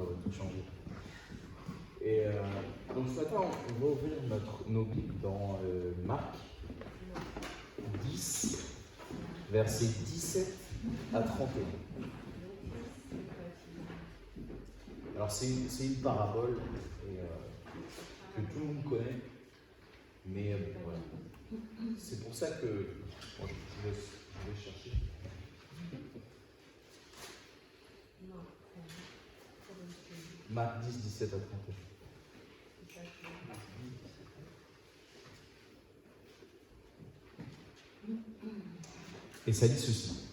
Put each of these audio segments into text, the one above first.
va tout changer. Et donc ce matin, on va ouvrir nos Bibles dans Marc 10, versets 17 à 31. Alors c'est une parabole que tout le monde connaît, mais voilà. C'est pour ça que bon, je vais chercher. Marc 10, 17 à 31. Et ça dit ceci.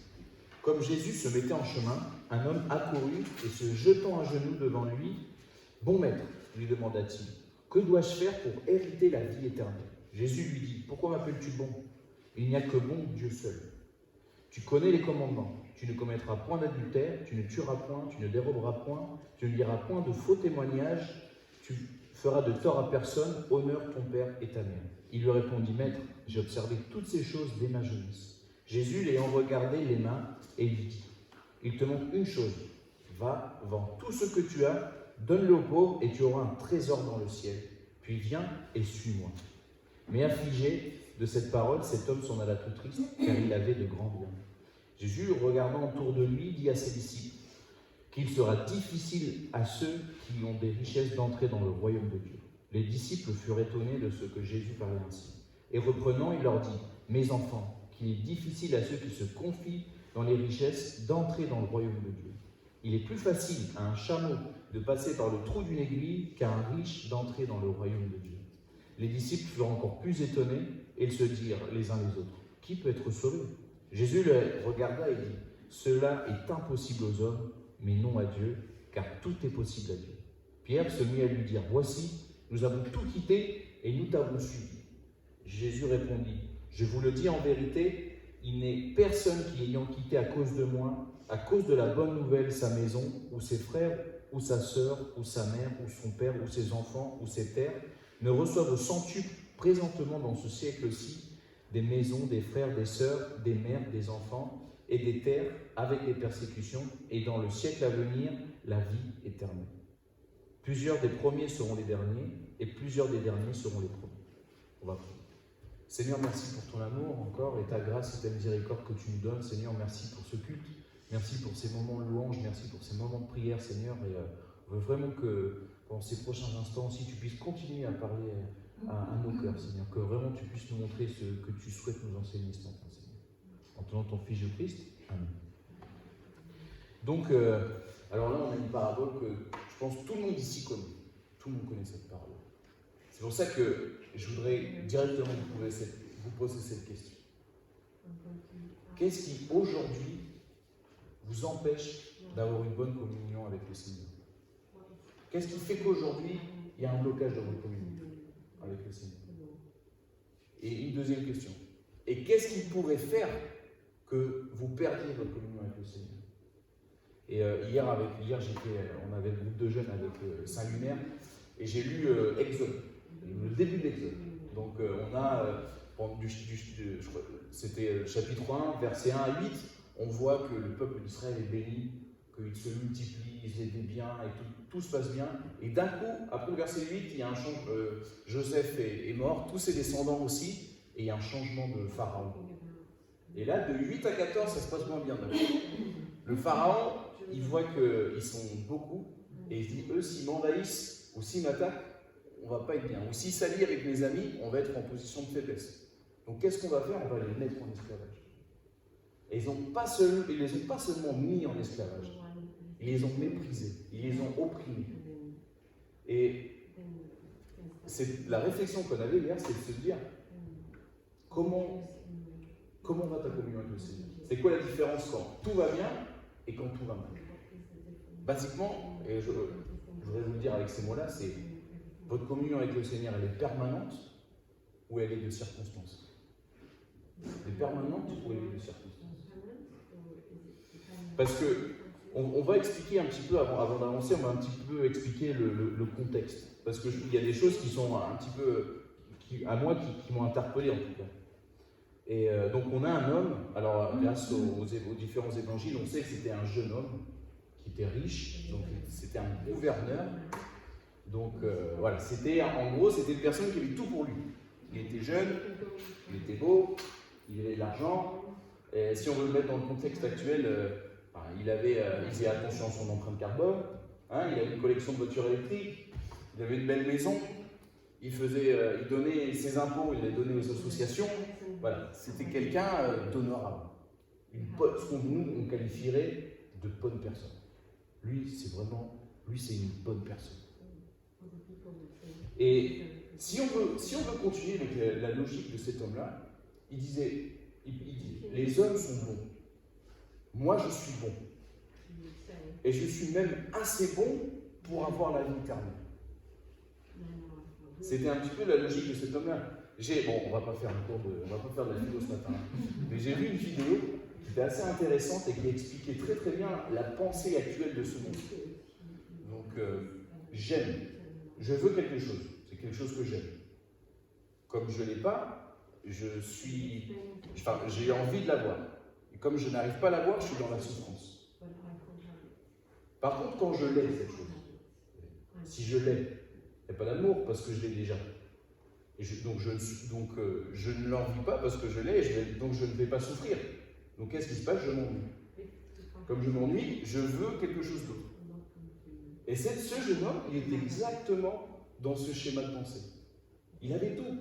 Comme Jésus se mettait en chemin, un homme accourut et se jetant à genoux devant lui, « Bon maître, lui demanda-t-il, que dois-je faire pour hériter la vie éternelle ?» Jésus lui dit, « Pourquoi m'appelles-tu bon ? Il n'y a que bon Dieu seul. Tu connais les commandements. Tu ne commettras point d'adultère, tu ne tueras point, tu ne déroberas point, tu ne liras point de faux témoignages, tu feras de tort à personne, honore ton père et ta mère. » Il lui répondit, « Maître, j'ai observé toutes ces choses dès ma jeunesse. » Jésus l'ayant regardé les mains et lui dit, « Il te manque une chose, va, vends tout ce que tu as, donne-le aux pauvres et tu auras un trésor dans le ciel. Puis viens et suis-moi. » Mais affligé de cette parole, cet homme s'en alla tout triste, car il avait de grands biens. Jésus, regardant autour de lui, dit à ses disciples qu'il sera difficile à ceux qui ont des richesses d'entrer dans le royaume de Dieu. Les disciples furent étonnés de ce que Jésus parlait ainsi. Et reprenant, il leur dit, « Mes enfants, qu'il est difficile à ceux qui se confient dans les richesses d'entrer dans le royaume de Dieu. Il est plus facile à un chameau de passer par le trou d'une aiguille qu'à un riche d'entrer dans le royaume de Dieu. » Les disciples furent encore plus étonnés et se dirent les uns les autres, « Qui peut être sauvé ?» Jésus les regarda et dit, « Cela est impossible aux hommes, mais non à Dieu, car tout est possible à Dieu. » Pierre se mit à lui dire, « Voici, nous avons tout quitté et nous t'avons suivi. » Jésus répondit, « Je vous le dis en vérité, il n'est personne qui, ayant quitté à cause de moi, à cause de la bonne nouvelle, sa maison, ou ses frères, ou sa sœur, ou sa mère, ou son père, ou ses enfants, ou ses terres, ne reçoive au centuple présentement dans ce siècle-ci des maisons, des frères, des sœurs, des mères, des enfants et des terres avec des persécutions, et dans le siècle à venir, la vie éternelle. Plusieurs des premiers seront les derniers, et plusieurs des derniers seront les premiers. » On va prier. Seigneur, merci pour ton amour encore et ta grâce et ta miséricorde que tu nous donnes. Seigneur, merci pour ce culte. Merci pour ces moments de louange. Merci pour ces moments de prière, Seigneur. Et on veut vraiment que pendant ces prochains instants aussi, tu puisses continuer à parler à nos cœurs, Seigneur. Que vraiment tu puisses nous montrer ce que tu souhaites nous enseigner ce matin, Seigneur. En tenant ton Fils Jésus-Christ. Amen. Donc, alors là, on a une parabole que je pense que tout le monde ici connaît. Tout le monde connaît cette parabole. C'est pour ça que je voudrais directement vous poser cette question. Qu'est-ce qui, aujourd'hui, vous empêche d'avoir une bonne communion avec le Seigneur? Qu'est-ce qui fait qu'aujourd'hui, il y a un blocage dans votre communion avec le Seigneur? Et une deuxième question. Et qu'est-ce qui pourrait faire que vous perdiez votre communion avec le Seigneur? Et hier, on avait le groupe de jeunes avec Saint-Lunaire, et j'ai lu Exode. Le début de l'Exode. Donc on a, je crois, c'était chapitre 1, versets 1 à 8, on voit que le peuple d'Israël est béni, qu'il se multiplie, ils aient des biens, et tout se passe bien. Et d'un coup, après le verset 8, il y a un changement, Joseph est mort, tous ses descendants aussi, et il y a un changement de Pharaon. Et là, de 8 à 14, ça se passe moins bien. Le Pharaon, il voit qu'ils sont beaucoup, et il se dit, eux, s'ils m'envahissent ou s'ils m'attaquent, on ne va pas être bien. Ou s'ils s'allient avec mes amis, on va être en position de faiblesse. Donc qu'est-ce qu'on va faire? On va les mettre en esclavage. Et ils ne les ont pas seulement mis en esclavage, ils les ont méprisés, ils les ont opprimés. Et c'est la réflexion qu'on avait hier, c'est de se dire, comment va ta communion avec le Seigneur? C'est quoi la différence quand tout va bien et quand tout va mal? Basiquement, et je voudrais vous le dire avec ces mots-là, c'est votre communion avec le Seigneur, elle est permanente ou elle est de circonstance? Elle est permanente ou elle est de circonstance? Parce que on va expliquer un petit peu, avant d'avancer, on va un petit peu expliquer le contexte. Parce qu'il y a des choses qui sont un petit peu, à moi, qui m'ont interpellé en tout cas. Et donc on a un homme, alors grâce aux différents évangiles, on sait que c'était un jeune homme qui était riche, donc c'était un gouverneur. Donc voilà, en gros, c'était une personne qui avait tout pour lui. Il était jeune, il était beau, il avait de l'argent. Et si on veut le mettre dans le contexte actuel, il faisait attention à son empreinte carbone, hein, il avait une collection de voitures électriques, il avait une belle maison, il donnait ses impôts, il les donnait aux associations. Voilà, c'était quelqu'un d'honorable. Ce qu'on nous on qualifierait de bonne personne. Lui, c'est une bonne personne. Et si on veut continuer avec la logique de cet homme-là, il dit, les hommes sont bons. Moi, je suis bon. Et je suis même assez bon pour avoir la vie éternelle. C'était un petit peu la logique de cet homme-là. On va pas faire de la vidéo ce matin, mais j'ai vu une vidéo qui était assez intéressante et qui expliquait très très bien la pensée actuelle de ce monde. Donc, j'aime. Je veux quelque chose. C'est quelque chose que j'aime. Comme je ne l'ai pas, j'ai envie de l'avoir. Et comme je n'arrive pas à l'avoir, je suis dans la souffrance. Par contre, quand je l'ai, cette chose, si je l'ai, il n'y a pas d'amour parce que je l'ai déjà. Et donc je ne l'envie pas parce que je l'ai, donc je ne vais pas souffrir. Donc qu'est-ce qui se passe? Je m'ennuie. Comme je m'ennuie, je veux quelque chose d'autre. Et ce jeune homme, il était exactement dans ce schéma de pensée. Il avait tout.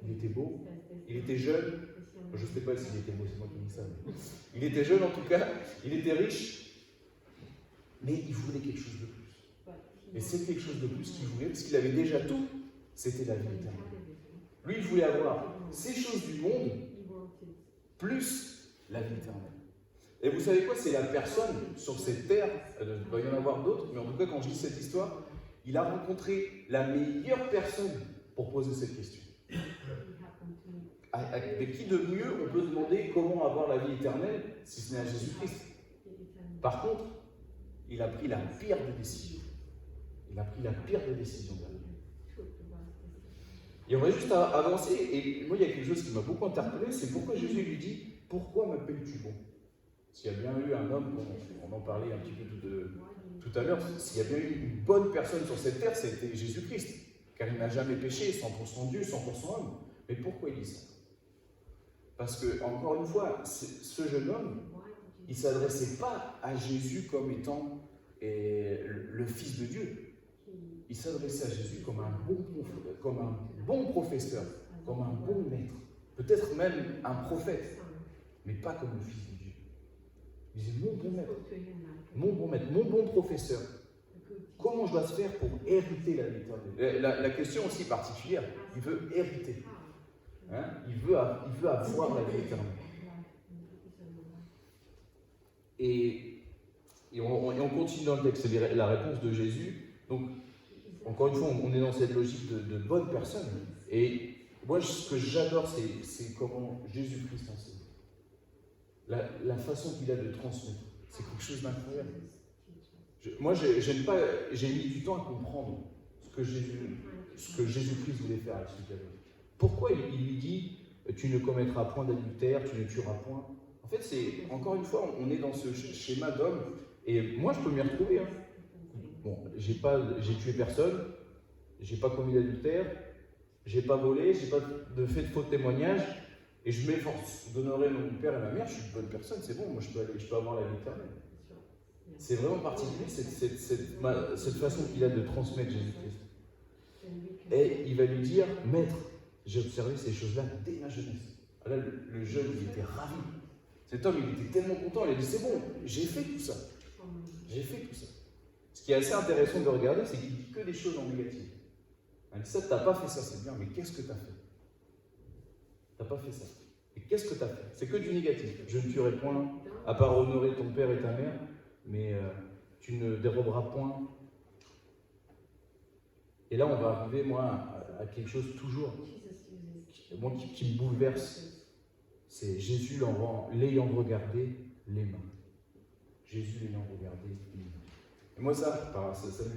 Il était beau, il était jeune. Je ne sais pas s'il était beau, c'est moi qui dis ça. Mais il était jeune en tout cas, il était riche, mais il voulait quelque chose de plus. Et c'est quelque chose de plus qu'il voulait, parce qu'il avait déjà tout, c'était la vie éternelle. Lui, il voulait avoir ces choses du monde, plus la vie éternelle. Et vous savez quoi? C'est la personne sur cette terre, il va y en avoir d'autres, mais en tout cas, quand je lis cette histoire, il a rencontré la meilleure personne pour poser cette question. Avec qui de mieux on peut demander comment avoir la vie éternelle si ce n'est à Jésus-Christ? Par contre, il a pris la pire des décisions. Il a pris la pire des décisions de la vie. Et on va juste avancer, et moi il y a quelque chose qui m'a beaucoup interpellé, c'est pourquoi Jésus lui dit « Pourquoi m'appelles-tu bon ?» S'il y a bien eu un homme, on en parlait un petit peu tout à l'heure, s'il y a bien eu une bonne personne sur cette terre, c'était Jésus-Christ, car il n'a jamais péché, 100% Dieu, 100% homme. Mais pourquoi il dit ça? Parce que, encore une fois, ce jeune homme, il ne s'adressait pas à Jésus comme étant le Fils de Dieu. Il s'adressait à Jésus comme un bon professeur, comme un bon maître, peut-être même un prophète, mais pas comme le Fils de Dieu. Il disait mon bon maître, mon bon professeur. Comment je dois se faire pour hériter la vie éternelle? La question aussi particulière, il veut hériter. Hein? Il veut avoir la vie éternelle. Et on continue dans le texte, c'est la réponse de Jésus. Donc, encore une fois, on est dans cette logique de bonne personne. Et moi, ce que j'adore, c'est comment Jésus-Christ enseigne. La façon qu'il a de transmettre, c'est quelque chose d'incroyable. Moi, j'ai mis du temps à comprendre ce que Jésus-Christ voulait faire avec ce qu'il avait. Pourquoi il lui dit « Tu ne commettras point d'adultère, tu ne tueras point ». En fait, encore une fois, on est dans ce schéma d'homme. Et moi, je peux m'y retrouver. Hein. Bon, j'ai tué personne, j'ai pas commis d'adultère, j'ai pas volé, j'ai pas fait de faux témoignages, et je m'efforce d'honorer mon père et ma mère, je suis une bonne personne, c'est bon, moi je peux avoir la vie éternelle. C'est vraiment particulier cette façon qu'il a de transmettre Jésus-Christ. Et il va lui dire, maître, j'ai observé ces choses-là dès ma jeunesse. Là, le jeune, il était ravi. Cet homme, il était tellement content, il a dit, c'est bon, j'ai fait tout ça. J'ai fait tout ça. Ce qui est assez intéressant de regarder, c'est qu'il dit que des choses en négatif. Il dit ça, t'as pas fait ça, c'est bien, mais qu'est-ce que tu as fait? T'as pas fait ça. Et qu'est-ce que tu as fait? C'est que du négatif. Je ne tuerai point, à part honorer ton père et ta mère, mais tu ne déroberas point. Et là, on va arriver, moi, à quelque chose toujours, qui me bouleverse. C'est Jésus l'ayant regardé les mains. Jésus l'ayant regardé les mains. Et moi, ça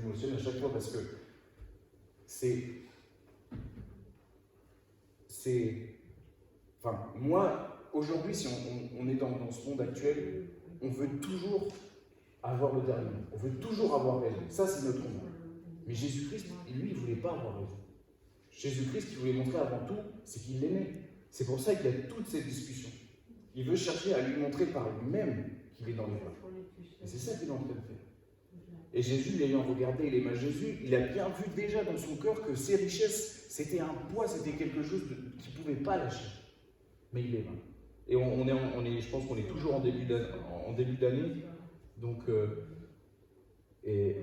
m'émotionne à chaque fois parce que enfin, moi, aujourd'hui, si on est dans ce monde actuel, on veut toujours avoir le dernier mot. On veut toujours avoir raison. Ça, c'est notre monde. Mais Jésus-Christ, lui, il ne voulait pas avoir raison. Jésus-Christ, qui voulait montrer avant tout, c'est qu'il l'aimait. C'est pour ça qu'il y a toute cette discussion. Il veut chercher à lui montrer par lui-même qu'il est dans les voies. Et c'est ça qu'il est en train de faire. Et Jésus, l'ayant regardé, il aima Jésus, il a bien vu déjà dans son cœur que ses richesses, c'était un poids, c'était quelque chose qu'il ne pouvait pas lâcher. Mais il aima. Et je pense qu'on est toujours en début d'année. Donc, et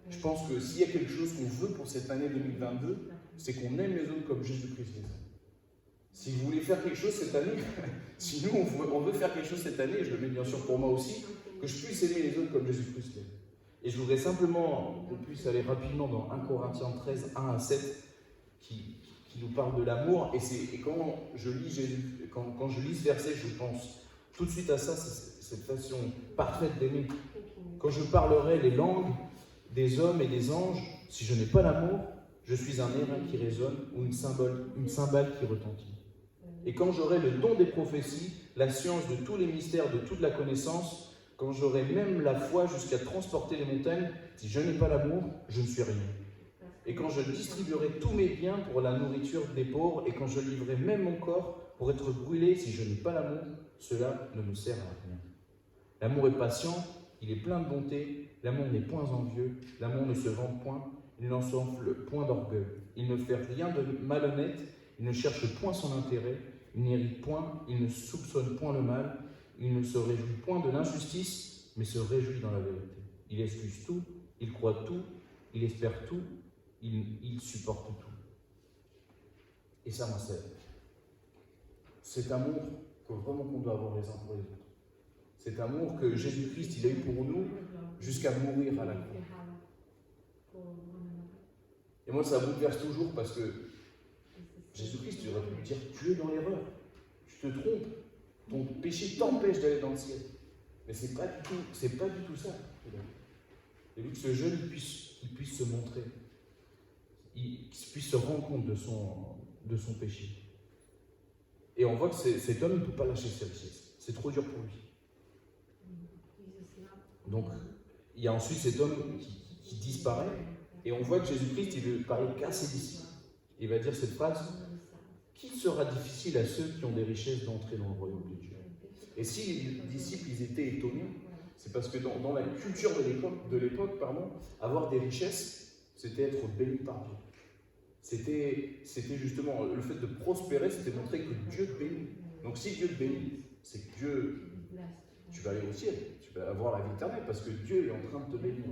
je pense que s'il y a quelque chose qu'on veut pour cette année 2022, c'est qu'on aime les autres comme Jésus-Christ les aime. Si vous voulez faire quelque chose cette année, si nous on veut faire quelque chose cette année, je le mets bien sûr pour moi aussi, que je puisse aimer les autres comme Jésus-Christ l'aime. Et je voudrais simplement qu'on puisse aller rapidement dans 1 Corinthiens 13, 1 à 7, qui nous parle de l'amour. Et quand je lis ce verset, je pense tout de suite à ça, cette façon parfaite d'aimer. Quand je parlerai les langues des hommes et des anges, si je n'ai pas l'amour, je suis un airain qui résonne ou une cymbale qui retentit. Et quand j'aurai le don des prophéties, la science de tous les mystères, de toute la connaissance, quand j'aurai même la foi jusqu'à transporter les montagnes, si je n'ai pas l'amour, je ne suis rien. Et quand je distribuerai tous mes biens pour la nourriture des pauvres, et quand je livrerai même mon corps pour être brûlé, si je n'ai pas l'amour, cela ne me sert à rien. L'amour est patient, il est plein de bonté, l'amour n'est point envieux, l'amour ne se vante point, il n'en s'enfle point d'orgueil, il ne fait rien de malhonnête, il ne cherche point son intérêt, il n'irrite point, il ne soupçonne point le mal, il ne se réjouit point de l'injustice, mais se réjouit dans la vérité. Il excuse tout, il croit tout, il espère tout, il supporte tout. Et ça, moi, c'est cet amour que vraiment qu'on doit avoir les uns pour les autres. Cet amour que Jésus-Christ, il a eu pour nous jusqu'à mourir à la croix. Et moi, ça bouleverse toujours parce que Jésus-Christ, il aurait pu lui dire, tu es dans l'erreur, tu te trompes, ton péché t'empêche d'aller dans le ciel. Mais c'est pas du tout ça. Et lui, que ce jeune il puisse se montrer, qu'il puisse se rendre compte de son péché. Et on voit que cet homme ne peut pas lâcher ses richesses. C'est trop dur pour lui. Donc, il y a ensuite cet homme qui disparaît, et on voit que Jésus-Christ, il veut parler qu'à ses disciples. Il va dire cette phrase, « Qu'il sera difficile à ceux qui ont des richesses d'entrer dans le royaume de Dieu ?» Et si les disciples ils étaient étonnés, c'est parce que dans la culture de l'époque, avoir des richesses, c'était être béni par Dieu. C'était justement le fait de prospérer, c'était montrer que Dieu te bénit. Donc si Dieu te bénit, c'est que Dieu, tu vas aller au ciel, tu vas avoir la vie éternelle parce que Dieu est en train de te bénir.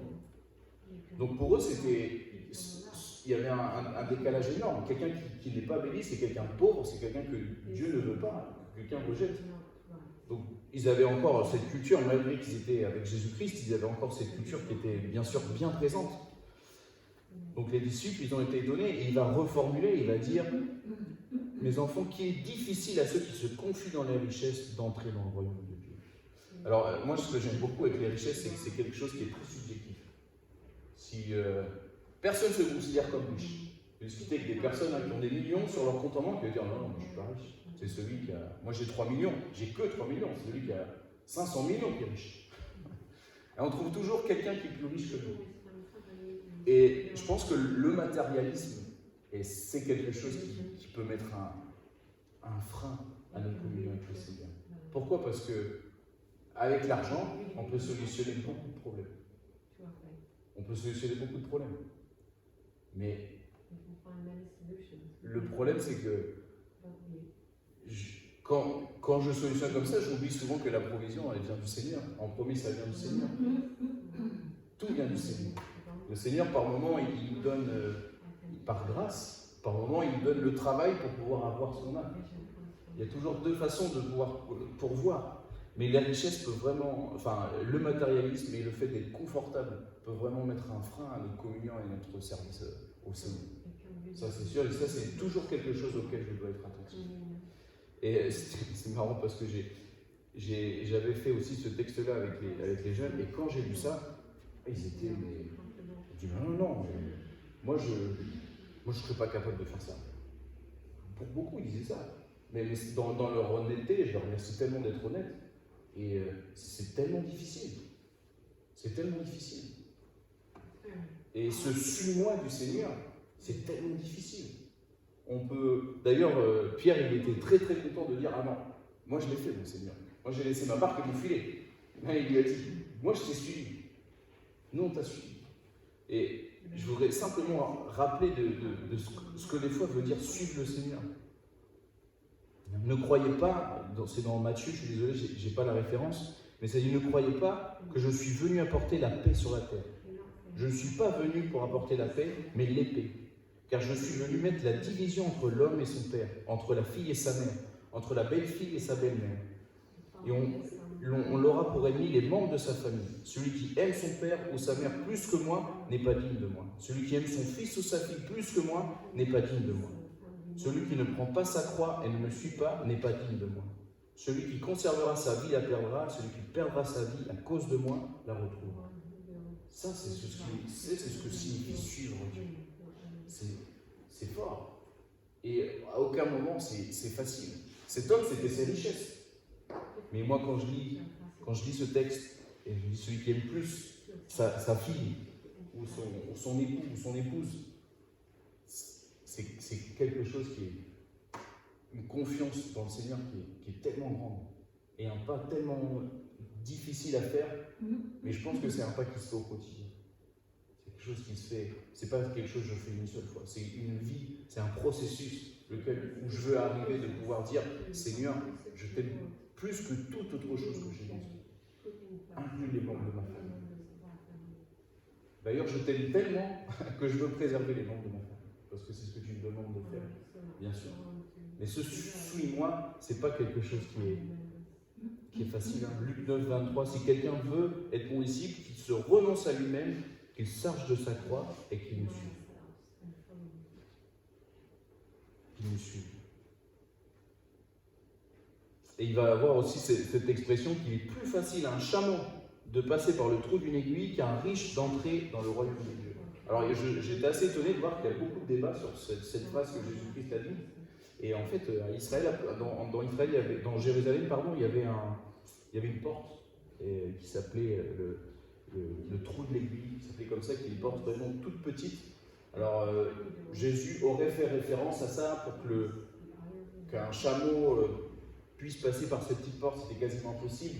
Donc pour eux, il y avait un décalage énorme. Quelqu'un qui n'est pas béni, c'est quelqu'un de pauvre, c'est quelqu'un que Dieu ne veut pas, que quelqu'un rejette. Donc ils avaient encore cette culture, malgré qu'ils étaient avec Jésus-Christ, ils avaient encore cette culture qui était bien sûr bien présente. Donc les disciples, ils ont été étonnés, et il va reformuler, il va dire « Mes enfants, qu'il est difficile à ceux qui se confient dans les richesses d'entrer dans le royaume de Dieu. » Alors moi, ce que j'aime beaucoup avec les richesses, c'est que c'est quelque chose qui est très subjectif. Si personne ne se considère comme riche, j'ai discuté avec des personnes qui ont des millions sur leur compte en banque qui vont dire « Non, moi je ne suis pas riche. C'est celui qui a... Moi j'ai 3 millions, j'ai que 3 millions, c'est celui qui a 500 millions qui est riche. » Et on trouve toujours quelqu'un qui est plus riche que nous. Et je pense que le matérialisme, et c'est quelque chose qui peut mettre un frein à notre communion avec le Seigneur. Pourquoi? Parce que avec l'argent, on peut solutionner beaucoup de problèmes. On peut solutionner beaucoup de problèmes. Mais le problème, c'est que quand je solutionne comme ça, j'oublie souvent que la provision, elle vient du Seigneur. En premier, ça vient du Seigneur. Tout vient du Seigneur. Le Seigneur, par moment, il nous donne, par grâce, par moment, il nous donne le travail pour pouvoir avoir son âme. Il y a toujours deux façons de pouvoir pourvoir. Mais la richesse peut vraiment, enfin, le matérialisme et le fait d'être confortable peut vraiment mettre un frein à notre communion et notre service au Seigneur. Ça, c'est sûr, et ça, c'est toujours quelque chose auquel je dois être attentif. Et c'est marrant parce que j'avais fait aussi ce texte-là avec les jeunes, et quand j'ai lu ça, ils étaient... Je dis non, moi je ne serais pas capable de faire ça. Pour beaucoup, ils disaient ça. Mais dans leur honnêteté, je leur remercie tellement d'être honnêtes. Et c'est tellement difficile. C'est tellement difficile. Et ce suis-moi du Seigneur, c'est tellement difficile. On peut. D'ailleurs, Pierre, il était très très content de dire: ah non, moi je l'ai fait, mon Seigneur. Moi j'ai laissé ma barque et mon filet. Là, il lui a dit: moi je t'ai suivi. Nous on t'a suivi. Et je voudrais simplement rappeler de ce que des fois veut dire suivre le Seigneur. Ne croyez pas, c'est dans Matthieu, je suis désolé, je n'ai pas la référence, mais ça dit: ne croyez pas que je suis venu apporter la paix sur la terre. Je ne suis pas venu pour apporter la paix, mais l'épée. Car je suis venu mettre la division entre l'homme et son père, entre la fille et sa mère, entre la belle-fille et sa belle-mère. Et on l'aura pour ennemi les membres de sa famille. Celui qui aime son père ou sa mère plus que moi n'est pas digne de moi. Celui qui aime son fils ou sa fille plus que moi n'est pas digne de moi. Celui qui ne prend pas sa croix et ne me suit pas n'est pas digne de moi. Celui qui conservera sa vie la perdra, celui qui perdra sa vie à cause de moi la retrouvera. Ça, c'est ce que signifie suivre Dieu. C'est fort. Et à aucun moment, c'est facile. Cet homme, c'était ses richesses. Mais moi, quand je lis ce texte, et je dis celui qui aime plus sa fille, ou son époux, ou son épouse, c'est quelque chose qui est une confiance dans le Seigneur qui est tellement grande, et un pas tellement difficile à faire, mais je pense que c'est un pas qui se fait au quotidien. C'est quelque chose qui se fait, c'est pas quelque chose que je fais une seule fois, c'est une vie, c'est un processus où je veux arriver de pouvoir dire: Seigneur, je t'aime plus que toute autre chose que j'ai dans ce monde, inclus les membres de ma famille. D'ailleurs, je t'aime tellement que je veux préserver les membres de ma famille, parce que c'est ce que tu me demandes de faire, bien sûr. Mais ce suis-moi, c'est pas quelque chose qui est facile. Luc 9, 23, si quelqu'un veut être mon disciple, qu'il se renonce à lui-même, qu'il s'arche de sa croix et qu'il me suive. Qu'il me suive. Et il va avoir aussi cette expression qu'il est plus facile à un chameau de passer par le trou d'une aiguille qu'à un riche d'entrer dans le royaume de Dieu. Alors j'étais assez étonné de voir qu'il y a beaucoup de débats sur cette phrase que Jésus-Christ a dit. Et en fait, à Israël, dans Jérusalem, il y avait une porte qui s'appelait le trou de l'aiguille, qui s'appelait comme ça, qui est une porte vraiment toute petite. Alors Jésus aurait fait référence à ça pour qu'un chameau puisse passer par cette petite porte, c'était quasiment impossible.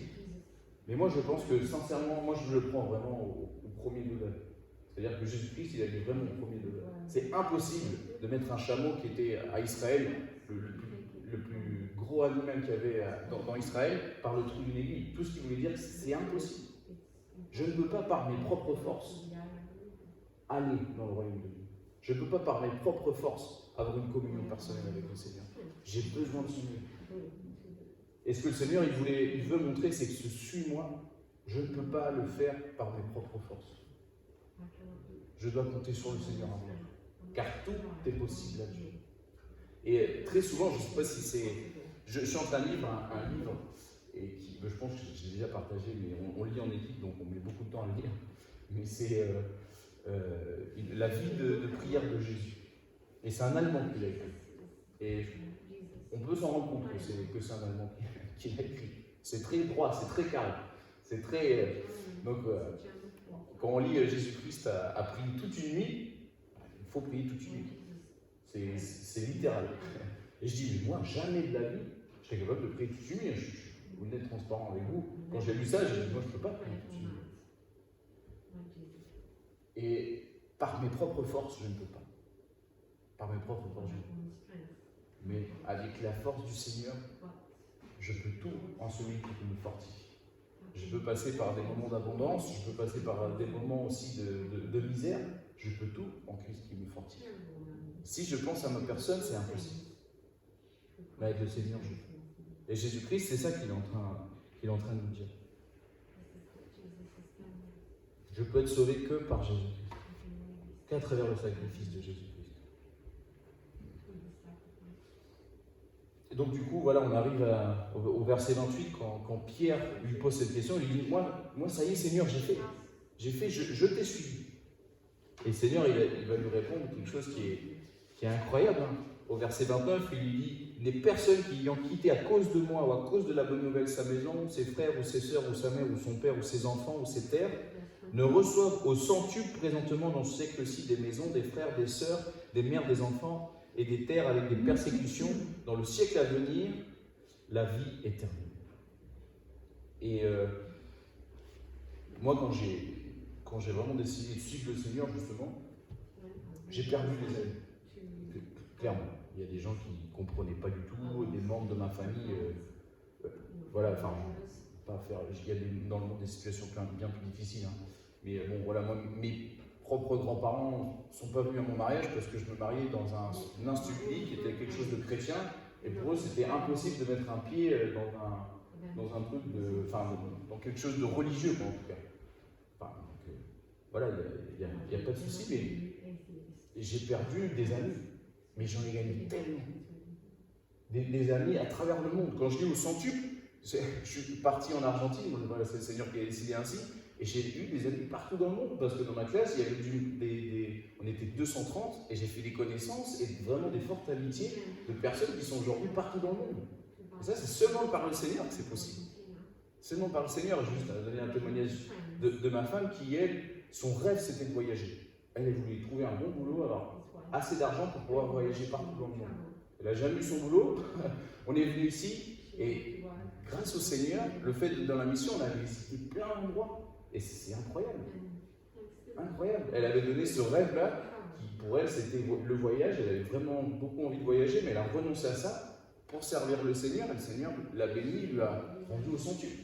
Mais moi je pense que sincèrement, moi je le prends vraiment au premier degré. C'est-à-dire que Jésus-Christ, il a dit vraiment au premier degré. C'est impossible de mettre un chameau qui était à Israël, le plus gros animal qu'il y avait dans Israël, par le trou d'une aiguille. Tout ce qu'il voulait dire, c'est impossible. Je ne peux pas par mes propres forces aller dans le royaume de Dieu. Je ne peux pas par mes propres forces avoir une communion personnelle avec le Seigneur. J'ai besoin de son aide. Et ce que le Seigneur il veut montrer, c'est que ce suis-moi, je ne peux pas le faire par mes propres forces. Je dois compter sur le Seigneur à moi, car tout est possible à Dieu. Et très souvent, je ne sais pas si c'est... Je suis en train de lire un livre, et qui, je pense que je l'ai déjà partagé, mais on lit en équipe, donc on met beaucoup de temps à le lire. Mais c'est la vie de prière de Jésus. Et c'est un Allemand qui l'a écrit. Et on peut s'en rendre compte que c'est un Allemand qui l'a écrit. C'est très droit, c'est très carré. C'est très... donc, quand on lit Jésus-Christ a prié toute une nuit, il faut prier toute une nuit. C'est littéral. Et je dis, mais moi, jamais de la vie, je serais capable de prier toute une nuit. Je suis honnête, transparent avec vous. Quand j'ai lu ça, j'ai dit, moi, je ne peux pas prier toute une nuit. Et par mes propres forces, je ne peux pas. Par mes propres forces, je ne peux pas. Mais avec la force du Seigneur, je peux tout en celui qui me fortifie. Je peux passer par des moments d'abondance, je peux passer par des moments aussi de misère, je peux tout en Christ qui me fortifie. Si je pense à ma personne, c'est impossible. Mais avec le Seigneur, je peux. Et Jésus-Christ, c'est ça qu'il est en train de nous dire. Je peux être sauvé que par Jésus-Christ, qu'à travers le sacrifice de Jésus-Christ. Et donc du coup, voilà, on arrive au verset 28, quand Pierre lui pose cette question, il lui dit, moi ça y est Seigneur, j'ai fait, je t'ai suivi. Et le Seigneur, il va lui répondre quelque chose qui est incroyable. Hein. Au verset 29, il lui dit, les personnes qui ayant quitté à cause de moi ou à cause de la bonne nouvelle sa maison, ses frères ou ses sœurs ou sa mère ou son père ou ses enfants ou ses terres, ne reçoivent au centuple présentement dans ce siècle-ci des maisons, des frères, des sœurs, des mères, des enfants et des terres avec des persécutions, dans le siècle à venir, la vie éternelle. Et moi, quand j'ai vraiment décidé de suivre le Seigneur, justement, j'ai perdu des amis. Clairement, il y a des gens qui ne comprenaient pas du tout, des membres de ma famille, voilà, enfin, pas faire, il y a dans le monde des situations bien plus difficiles, hein. Mais bon, voilà, moi, mes propres grands-parents ne sont pas venus à mon mariage parce que je me mariais dans un institut qui était quelque chose de chrétien, et pour eux, c'était impossible de mettre un pied dans un truc enfin, dans quelque chose de religieux, quoi, en tout cas. Enfin, donc, voilà, il n'y a pas de souci, mais j'ai perdu des amis, mais j'en ai gagné tellement. Des amis à travers le monde. Quand je dis au centuple, je suis parti en Argentine, voilà, c'est le Seigneur qui a décidé ainsi, et j'ai eu des amis partout dans le monde, parce que dans ma classe, il y avait on était 230, et j'ai fait des connaissances et vraiment des fortes amitiés de personnes qui sont aujourd'hui partout dans le monde. Et ça, c'est seulement par le Seigneur que c'est possible. Seulement par le Seigneur. Juste à donner un témoignage de ma femme qui, elle, son rêve, c'était de voyager. Elle voulait trouver un bon boulot, alors assez d'argent pour pouvoir voyager partout dans le monde. Elle n'a jamais eu son boulot, on est venu ici, et grâce au Seigneur, le fait d'être dans la mission, on avait visité plein d'endroits, et c'est incroyable. Incroyable. Elle avait donné ce rêve-là, qui pour elle, c'était le voyage, elle avait vraiment beaucoup envie de voyager, mais elle a renoncé à ça pour servir le Seigneur, et le Seigneur l'a béni, lui a rendu au centuple.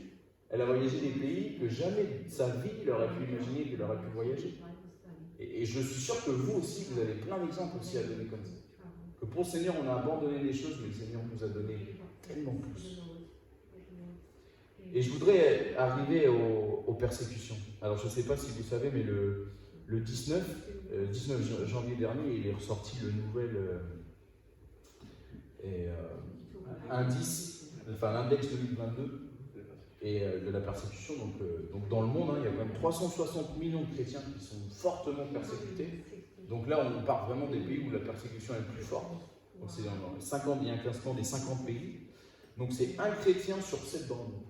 Elle a voyagé des pays que jamais de sa vie il aurait pu imaginer qu'elle aurait pu voyager. Et je suis sûr que vous aussi, vous avez plein d'exemples aussi à donner comme ça. Que pour le Seigneur, on a abandonné des choses, mais le Seigneur nous a donné tellement plus. Et je voudrais arriver aux persécutions. Alors, je ne sais pas si vous savez, mais le 19 janvier dernier, il est ressorti le nouvel indice, enfin l'index 2022 et de la persécution. Donc dans le monde, hein, il y a quand même 360 millions de chrétiens qui sont fortement persécutés. Donc là, on part vraiment des pays où la persécution est le plus forte. Donc c'est dans 50, il y a un classement des 50 pays. Donc c'est un chrétien sur 7 dans le monde.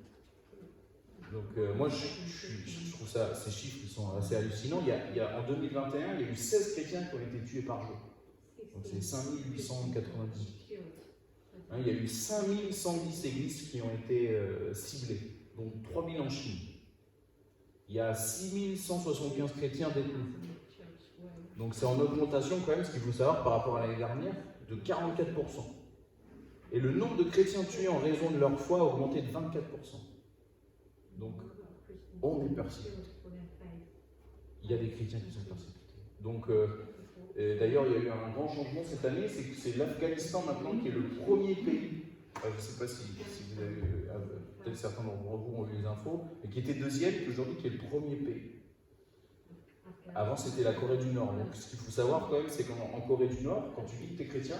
Donc moi, je trouve ça, ces chiffres qui sont assez hallucinants. En 2021, il y a eu 16 chrétiens qui ont été tués par jour. Donc c'est 5898. Hein, il y a eu 5110 églises qui ont été ciblées, dont 3000 en Chine. Il y a 6175 chrétiens détenus. Donc c'est en augmentation quand même, ce qu'il faut savoir par rapport à l'année dernière, de 44%. Et le nombre de chrétiens tués en raison de leur foi a augmenté de 24%. Donc on est persécuté. Il y a des chrétiens qui sont persécutés. Donc d'ailleurs il y a eu un grand changement cette année, c'est que c'est l'Afghanistan maintenant qui est le premier pays, je ne sais pas si vous avez, peut-être certains d'entre vous ont eu les infos, mais qui était deuxième, et aujourd'hui qui est le premier pays. Avant, c'était la Corée du Nord. Donc, ce qu'il faut savoir quand même, c'est qu'en Corée du Nord, quand tu dis que tu es chrétien,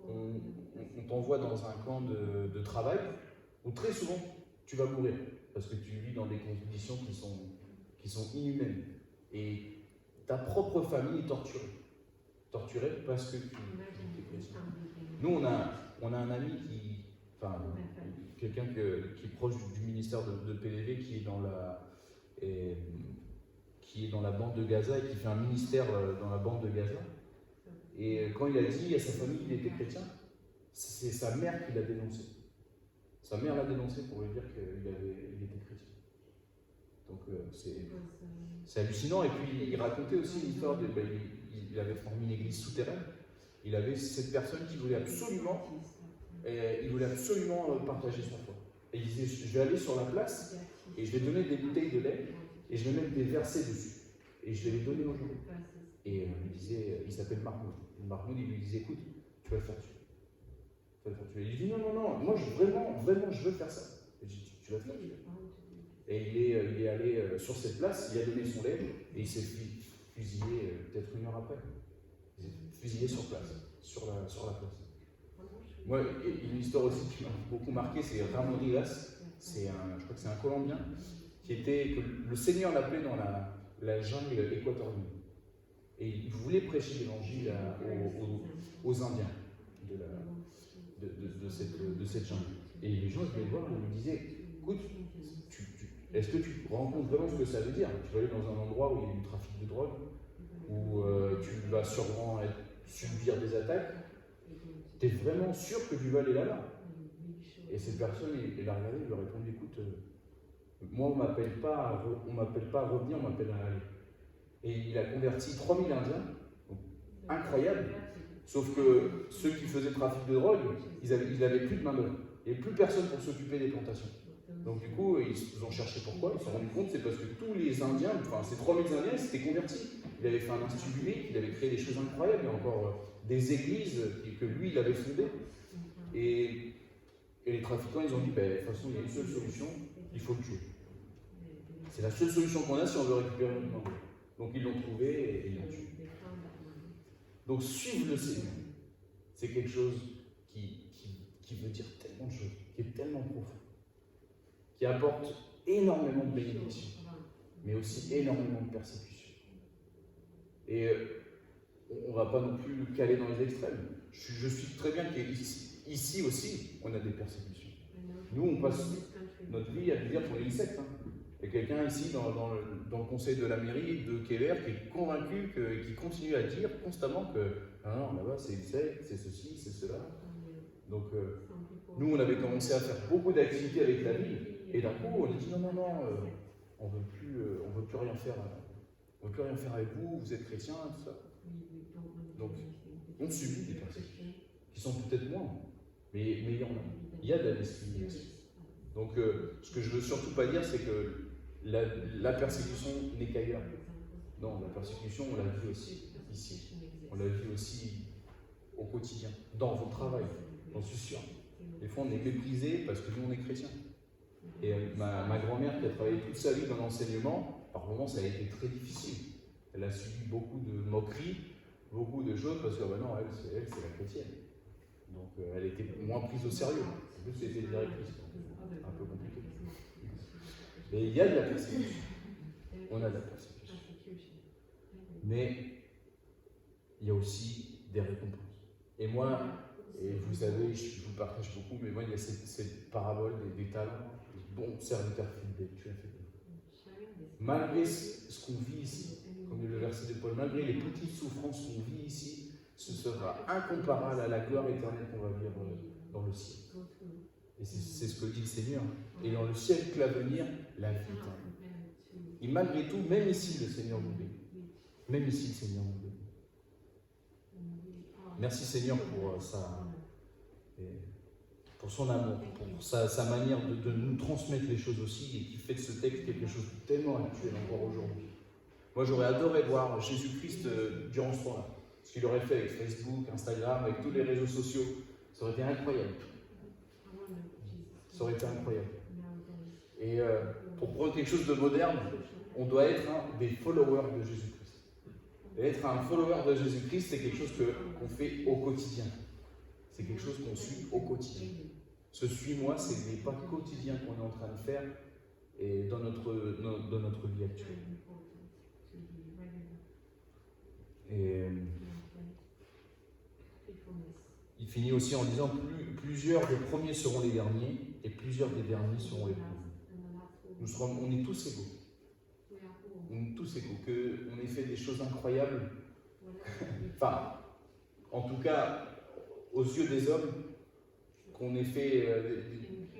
on t'envoie dans un camp de travail où très souvent tu vas mourir parce que tu vis dans des conditions qui sont inhumaines. Et ta propre famille est torturée parce que tu es chrétien. Nous, on a un ami quelqu'un qui est proche du ministère de PDV, qui est dans la bande de Gaza et qui fait un ministère dans la bande de Gaza. Et quand il a dit à sa famille qu'il était chrétien, c'est sa mère qui l'a dénoncé. Sa mère l'a dénoncé pour lui dire qu'il était chrétien. Donc c'est hallucinant. Et puis il racontait aussi une histoire il avait formé une église souterraine. Il avait cette personne qui voulait absolument partager sa foi. Et il disait, je vais aller sur la place et je vais donner des bouteilles de lait et je vais mettre des versets dessus. Et je vais les donner aux gens. Et il s'appelle Mahmoud. Mahmoud, il lui disait, écoute, tu vas le faire tuer. Il dit, non, moi vraiment, je veux faire ça. Et je dis, tu vas le faire tuer. Et il est allé sur cette place, il a donné son lait et il s'est fusillé peut-être une heure après. Il s'est fusillé sur place, sur la place. Moi, il y a une histoire aussi qui m'a beaucoup marqué, c'est Ramon Rivas, je crois que c'est un Colombien, que le Seigneur l'appelait dans la jungle équatorienne. Et il voulait prêcher l'évangile aux Indiens de cette jungle. Et les gens venaient le voir et lui disaient, écoute, Est-ce que tu rencontres vraiment ce que ça veut dire? Tu vas aller dans un endroit où il y a du trafic de drogue, où tu vas sûrement subir des attaques. Tu es vraiment sûr que tu vas aller là-bas? Et cette personne, il a regardé, il lui a répondu, écoute, moi on m'appelle pas à revenir, on m'appelle à aller. Et il a converti 3000 Indiens, donc, incroyable, sauf que ceux qui faisaient trafic de drogue, ils avaient plus de main d'œuvre. Il n'y avait plus personne pour s'occuper des plantations. Donc du coup, ils ont cherché pourquoi, ils se sont rendus compte, c'est parce que tous les Indiens, enfin ces 3000 Indiens, ils s'étaient convertis. Il avait fait un institut biblique, il avait créé des choses incroyables, il y a encore des églises que lui, il avait fondées. Et les trafiquants, ils ont dit, de toute façon, il y a une seule solution, il faut le tuer. C'est la seule solution qu'on a si on veut récupérer notre main. Donc ils l'ont trouvé et ils l'ont tué. Donc suivre le Seigneur, c'est quelque chose qui veut dire tellement de choses, qui est tellement profond, qui apporte énormément de bénédictions, mais aussi énormément de persécutions. Et on ne va pas non plus caler dans les extrêmes. Je suis très bien qu'ici aussi, on a des persécutions. Nous, on passe notre vie à dire qu'on est une secte. Il y a quelqu'un ici dans le conseil de la mairie de Keller qui est convaincu, qui continue à dire constamment que non, là-bas c'est une secte, c'est ceci, c'est cela. Donc nous on avait commencé à faire beaucoup d'activités avec la ville et d'un coup on a dit non, on veut plus rien faire, on veut plus rien faire avec vous, vous êtes chrétiens, tout ça. Donc on subit des persécutions qui sont peut-être moins, mais il y en a. Il y a de la discrimination. Donc ce que je veux surtout pas dire, c'est que la persécution n'est qu'ailleurs. Non, la persécution, on la vit aussi ici. On la vit aussi au quotidien, dans votre travail, j'en suis sûr. Des fois, on est méprisé parce que nous, on est chrétiens. Et ma grand-mère, qui a travaillé toute sa vie dans l'enseignement, par moments, ça a été très difficile. Elle a subi beaucoup de moqueries, beaucoup de choses, parce que non, elle, c'est la chrétienne. Donc, elle était moins prise au sérieux. En plus, c'était directrice. Un peu compliqué. Mais il y a de la persécution. On a de la persécution. Mais il y a aussi des récompenses. Et moi, et vous savez, je vous partage beaucoup, mais moi, il y a cette parabole des talents. Bon serviteur fidèle, tu as fait bien. Malgré ce qu'on vit ici, comme le verset de Paul, malgré les petites souffrances qu'on vit ici, ce sera incomparable à la gloire éternelle qu'on va vivre dans le ciel. Et c'est ce que dit le Seigneur. Et dans le siècle à venir, la vie éternelle. Et malgré tout, même ici, le Seigneur nous bénit. Même ici, le Seigneur nous bénit. Merci Seigneur pour son amour, pour sa manière de nous transmettre les choses aussi, et qui fait de ce texte quelque chose de tellement actuel encore aujourd'hui. Moi, j'aurais adoré voir Jésus-Christ durant ce temps-là. Ce qu'il aurait fait avec Facebook, Instagram, avec tous les réseaux sociaux. Ça aurait été incroyable. Ça aurait été incroyable. Et pour prendre quelque chose de moderne, on doit être des followers de Jésus-Christ. Et être un follower de Jésus-Christ, c'est quelque chose qu'on fait au quotidien. C'est quelque chose qu'on suit au quotidien. Ce suis-moi, c'est des pas quotidiens qu'on est en train de faire et dans notre vie actuelle. Et il finit aussi en disant plusieurs des premiers seront les derniers et plusieurs des derniers seront les premiers. On est tous égaux. On est tous égaux. Qu'on ait fait des choses incroyables, enfin, en tout cas, aux yeux des hommes, qu'on ait fait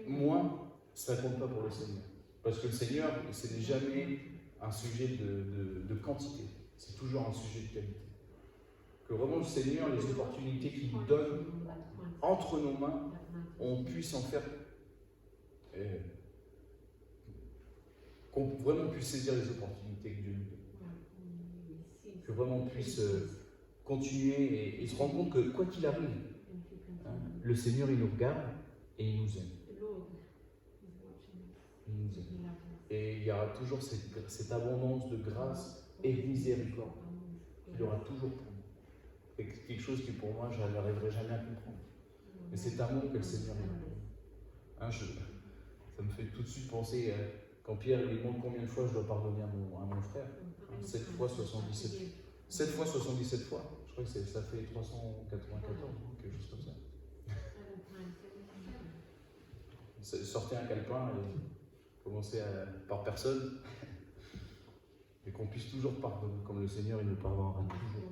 moins, ça ne compte pas pour le Seigneur. Parce que le Seigneur, ce n'est jamais un sujet de quantité, c'est toujours un sujet de qualité. Que vraiment le Seigneur, les opportunités qu'il nous donne entre nos mains, on puisse en faire, qu'on vraiment puisse saisir les opportunités que Dieu nous donne. Que vraiment on puisse continuer et se rendre compte que quoi qu'il arrive, le Seigneur il nous regarde et il nous aime. Il nous aime. Et il y aura toujours cette abondance de grâce et de miséricorde. Il y aura toujours pour nous. C'est quelque chose qui pour moi, je n'arriverai jamais à comprendre. Mais cet amour que le Seigneur nous donne. Ça me fait tout de suite penser, quand Pierre lui demande combien de fois je dois pardonner à mon frère. 7 fois 77. 7 fois 77 fois. Je crois que ça fait 394, quelque chose comme ça. Sortez un calepin commencer par personne, mais qu'on puisse toujours pardonner, comme le Seigneur, il nous pardonnera toujours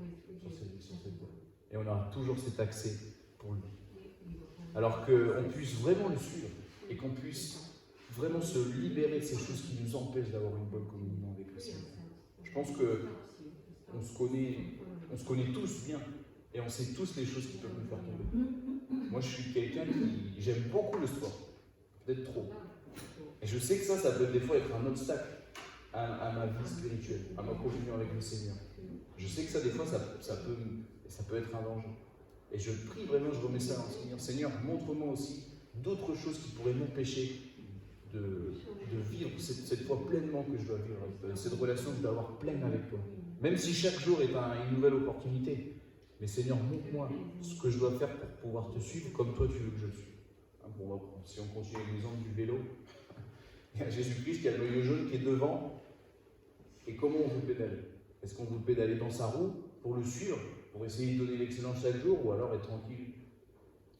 sur cette voie. Et on aura toujours cet accès pour lui. Alors qu'on puisse vraiment le suivre et qu'on puisse vraiment se libérer de ces choses qui nous empêchent d'avoir une bonne communion avec le Seigneur. Je pense qu'on se connaît tous bien et on sait tous les choses qui peuvent nous faire tomber. Moi, je suis quelqu'un qui j'aime beaucoup le sport, peut-être trop. Et je sais que ça peut des fois être un obstacle à ma vie spirituelle, à ma communion avec le Seigneur. Je sais que ça, des fois, ça peut être un danger. Et je prie vraiment, je remets ça dans le Seigneur. Seigneur, montre-moi aussi d'autres choses qui pourraient m'empêcher de vivre cette foi pleinement que je dois vivre, cette relation que je dois avoir pleine avec toi. Même si chaque jour est une nouvelle opportunité. Mais Seigneur, montre-moi ce que je dois faire pour pouvoir te suivre comme toi tu veux que je le suive. Bon, si on continue avec l'exemple du vélo, il y a Jésus-Christ qui a le maillot jaune qui est devant. Et comment on veut pédaler? Est-ce qu'on veut pédaler dans sa roue pour le suivre, pour essayer de donner l'excellence chaque jour, ou alors être tranquille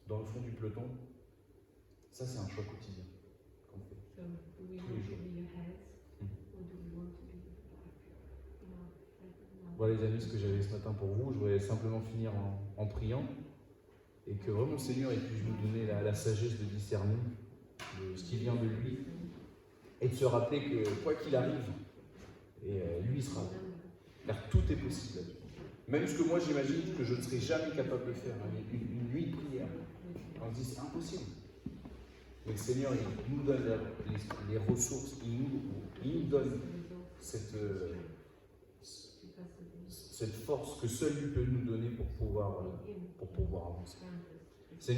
dans le fond du peloton? Ça, c'est un choix quotidien qu'on fait tous les jours. Voilà les amis, ce que j'avais ce matin pour vous. Je voudrais simplement finir en priant et que vraiment le Seigneur puisse nous donner la sagesse de discerner de ce qui vient de lui et de se rappeler que quoi qu'il arrive, lui sera là. Car tout est possible. Même ce que moi j'imagine que je ne serai jamais capable de faire, une nuit de prière, on se dit c'est impossible. Mais le Seigneur, il nous donne les ressources, il nous donne cette force que seul lui peut nous donner pour pouvoir avancer.